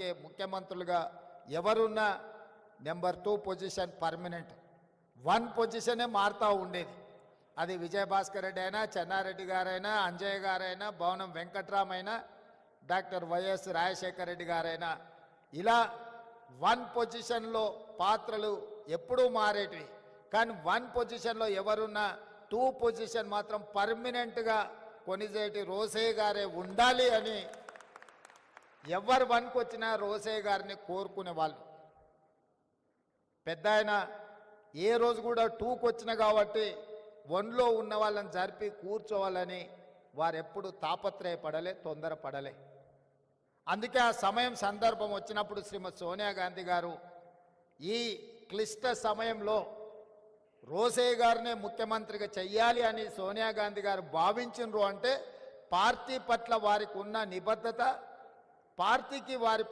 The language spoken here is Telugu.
అందుకే ముఖ్యమంత్రులుగా ఎవరున్నా నెంబర్ 2 పొజిషన్ పర్మనెంట్, 1 పొజిషనే మారుతూ ఉండేది. అది విజయభాస్కర్ రెడ్డి అయినా, చెన్నారెడ్డి గారైనా, అంజయ్య గారైనా, భవనం వెంకట్రామైనా, డాక్టర్ వైఎస్ రాజశేఖర రెడ్డి గారైనా, ఇలా 1 పొజిషన్లో పాత్రలు ఎప్పుడూ మారేటివి. కానీ 1 పొజిషన్లో ఎవరున్నా 2 పొజిషన్ మాత్రం పర్మనెంట్గా కొనిజేటి రోసయ్య గారే ఉండాలి అని ఎవరు 1కి వచ్చినా రోసయ్య గారిని కోరుకునే వాళ్ళు. పెద్ద ఆయన ఏ రోజు కూడా 2కి వచ్చిన కాబట్టి 1లో ఉన్న వాళ్ళని జరిపి కూర్చోవాలని వారెప్పుడు తాపత్రయపడలే, తొందరపడలే. అందుకే ఆ సమయం సందర్భం వచ్చినప్పుడు శ్రీమతి సోనియా గాంధీ గారు ఈ క్లిష్ట సమయంలో రోసయ్య గారినే ముఖ్యమంత్రిగా చెయ్యాలి అని సోనియా గాంధీ గారు భావించినరు అంటే పార్టీ పట్ల వారికి ఉన్న నిబద్ధత, పార్టీకి వారి